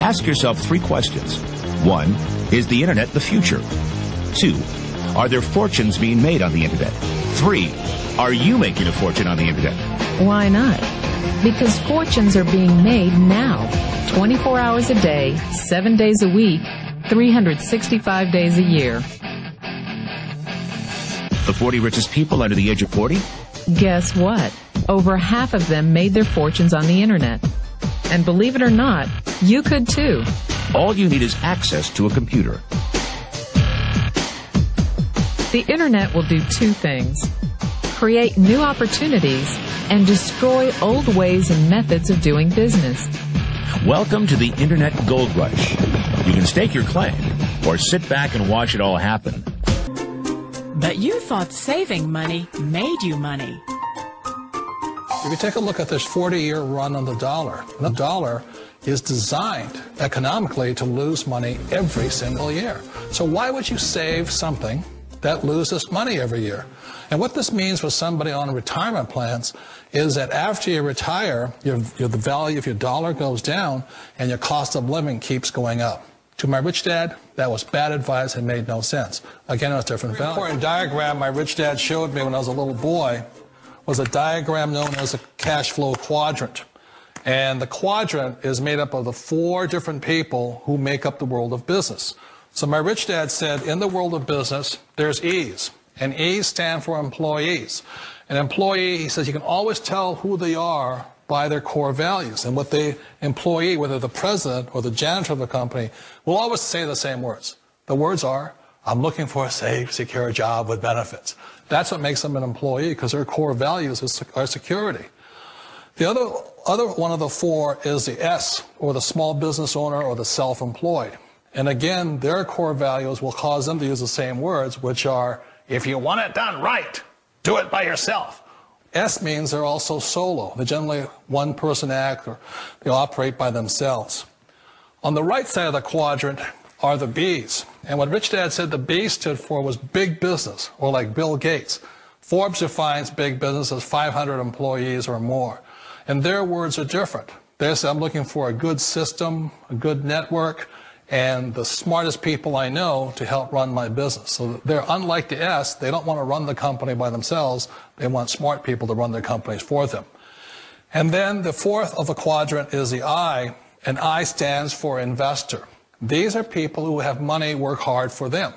Ask yourself 3 questions. 1, is the internet the future? 2, are there fortunes being made on the internet? 3, are you making a fortune on the internet? Why not? Because fortunes are being made now, 24 hours a day, 7 days a week, 365 days a year. The 40 richest people under the age of 40? Guess what? Over half of them made their fortunes on the internet. And believe it or not, you could too. All you need is access to a computer. The internet will do 2 things: create new opportunities and destroy old ways and methods of doing business. Welcome to the Internet Gold Rush. You can stake your claim or sit back and watch it all happen. But you thought saving money made you money. If you take a look at this 40-year run on the dollar is designed economically to lose money every single year. So why would you save something that loses money every year? And what this means for somebody on retirement plans is that after you retire, the value of your dollar goes down and your cost of living keeps going up. To my rich dad, that was bad advice and made no sense. Again, it was different value. An important diagram my rich dad showed me when I was a little boy was a diagram known as a cash flow quadrant. And the quadrant is made up of the 4 different people who make up the world of business. So my rich dad said, in the world of business, there's E's. And E's stand for employees. An employee, he says, you can always tell who they are by their core values. And what the employee, whether the president or the janitor of the company, will always say the same words. The words are, I'm looking for a safe, secure job with benefits. That's what makes them an employee, because their core values are security. The other one of the 4 is the S, or the small business owner or the self-employed. And again, their core values will cause them to use the same words, which are, if you want it done right, do it by yourself. S means they're also solo. They're generally one-person act, or they operate by themselves. On the right side of the quadrant are the B's. And what Rich Dad said the B stood for was big business, or like Bill Gates. Forbes defines big business as 500 employees or more. And their words are different. They say, I'm looking for a good system, a good network, and the smartest people I know to help run my business. So they're unlike the S. They don't want to run the company by themselves. They want smart people to run their companies for them. And then the 4th of the quadrant is the I, and I stands for investor. These are people who have money work hard for them.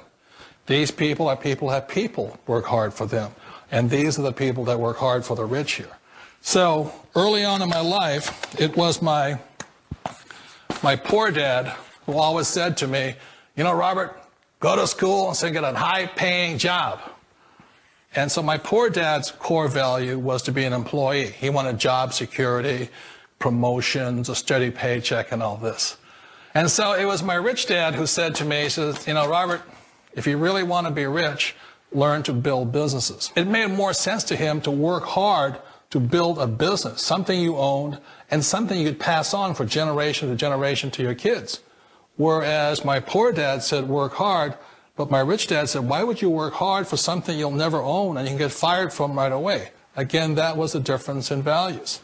These people are people who have people work hard for them. And these are the people that work hard for the rich here. So early on in my life, it was my poor dad who always said to me, you know, Robert, go to school and get a high-paying job. And so my poor dad's core value was to be an employee. He wanted job security, promotions, a steady paycheck, and all this. And so it was my rich dad who said to me, he says, you know, Robert, if you really want to be rich, learn to build businesses. It made more sense to him to work hard to build a business, something you owned, and something you could pass on for generation to generation to your kids. Whereas my poor dad said, work hard, but my rich dad said, why would you work hard for something you'll never own and you can get fired from right away? Again, that was the difference in values.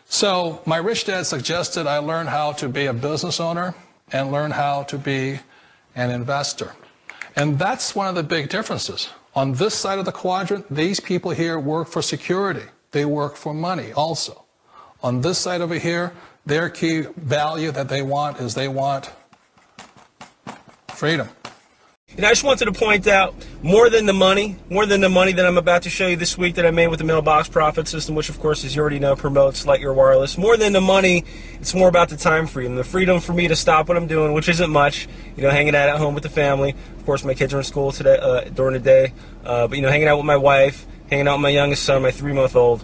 So my rich dad suggested I learn how to be a business owner and learn how to be an investor. And that's one of the big differences. On this side of the quadrant, these people here work for security. They work for money also. On this side over here, their key value that they want is they want freedom. And I just wanted to point out, more than the money that I'm about to show you this week that I made with the mailbox profit system, which of course, as you already know, promotes Light Your Wireless. More than the money, it's more about the time freedom. The freedom for me to stop what I'm doing, which isn't much, you know, hanging out at home with the family. Of course, my kids are in school today, during the day. But, you know, hanging out with my wife, hanging out with my youngest son, my 3-month-old.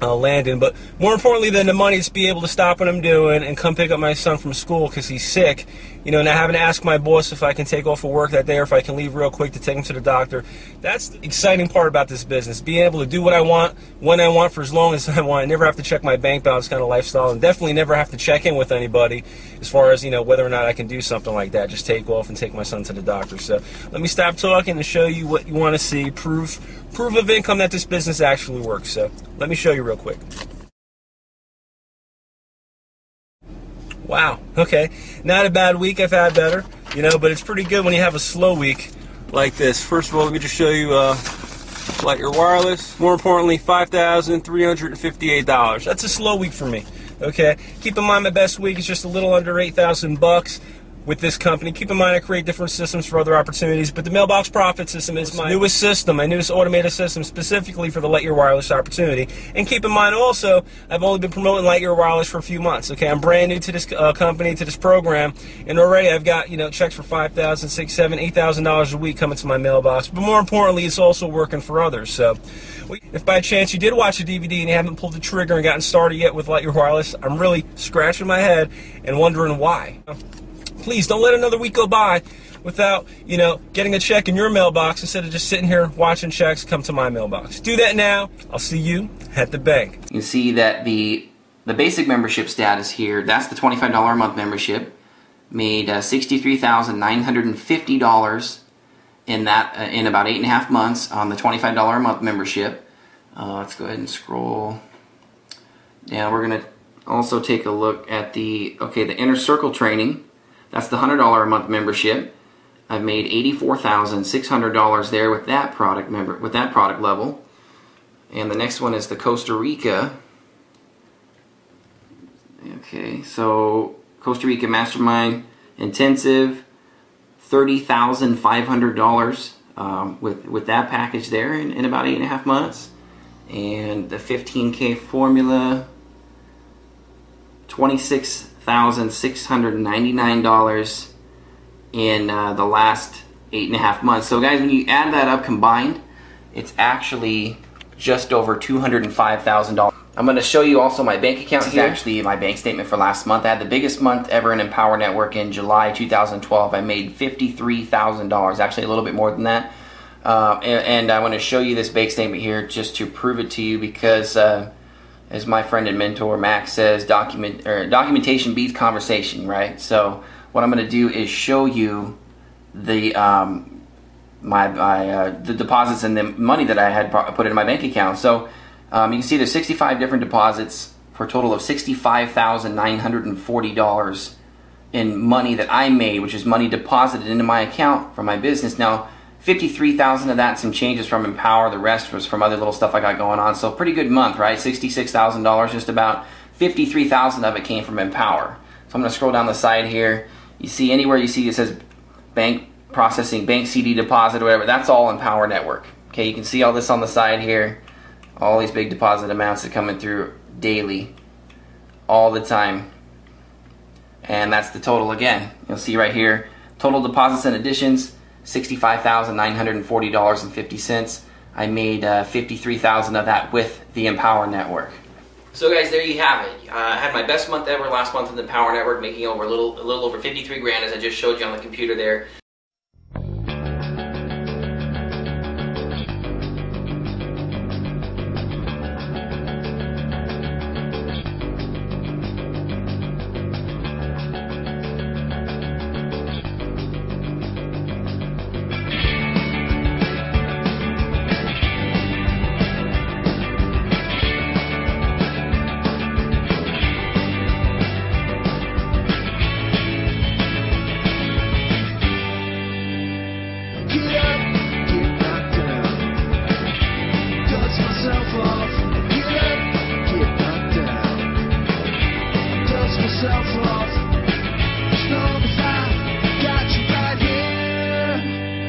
Landon, but more importantly than the money, it's be able to stop what I'm doing and come pick up my son from school because he's sick, you know, not having to ask my boss if I can take off of work that day or if I can leave real quick to take him to the doctor. That's the exciting part about this business, being able to do what I want, when I want, for as long as I want. I never have to check my bank balance kind of lifestyle, and definitely never have to check in with anybody as far as, you know, whether or not I can do something like that, just take off and take my son to the doctor. So let me stop talking and show you what you want to see, proof of income that this business actually works. So let me show you real quick. Wow. Okay. Not a bad week. I've had better, you know, but it's pretty good when you have a slow week like this. First of all, let me just show you Light Your Wireless. More importantly, $5,358. That's a slow week for me. Okay. Keep in mind my best week is just a little under $8,000 with this company. Keep in mind I create different systems for other opportunities, but the mailbox profit system is my newest system, my newest automated system specifically for the Light Your Wireless opportunity. And keep in mind also, I've only been promoting Light Your Wireless for a few months. Okay, I'm brand new to this company, to this program, and already I've got, you know, checks for $5,000, $6,000, $7,000, $8,000 a week coming to my mailbox. But more importantly, it's also working for others. So, if by chance you did watch the DVD and you haven't pulled the trigger and gotten started yet with Light Your Wireless, I'm really scratching my head and wondering why. Please don't let another week go by without, you know, getting a check in your mailbox instead of just sitting here watching checks come to my mailbox. Do that now. I'll see you at the bank. You can see that the basic membership status here, that's the $25 a month membership, made $63,950 in that in about 8.5 months on the $25 a month membership. Let's go ahead and scroll down. We're going to also take a look at the Inner Circle training. That's the $100 a month membership. I've made $84,600 there with that product level. And the next one is the Costa Rica. Okay, so Costa Rica Mastermind Intensive, $30,500 with that package there in about 8.5 months. And the 15K formula, $26,699 in the last 8.5 months. So guys, when you add that up combined, it's actually just over $205,000. I'm going to show you also my bank account here. It's actually my bank statement for last month. I had the biggest month ever in Empower Network in July 2012. I made $53,000, actually a little bit more than that. And I want to show you this bank statement here just to prove it to you because as my friend and mentor Max says, documentation beats conversation, right? So what I'm going to do is show you the the deposits and the money that I had put into my bank account. So you can see there's 65 different deposits for a total of $65,940 in money that I made, which is money deposited into my account from my business. Now, 53,000 of that, some changes from Empower. The rest was from other little stuff I got going on. So pretty good month, right? $66,000, just about 53,000 of it came from Empower. So I'm going to scroll down the side here. You see anywhere you see it says bank processing, bank CD deposit, or whatever, that's all Empower Network. Okay, you can see all this on the side here. All these big deposit amounts that are coming through daily, all the time. And that's the total again. You'll see right here, total deposits and additions, $65,940.50. I made $53,000 of that with the Empower Network. So guys, there you have it. I had my best month ever last month in the Empower Network, making over a little over 53 grand, as I just showed you on the computer there.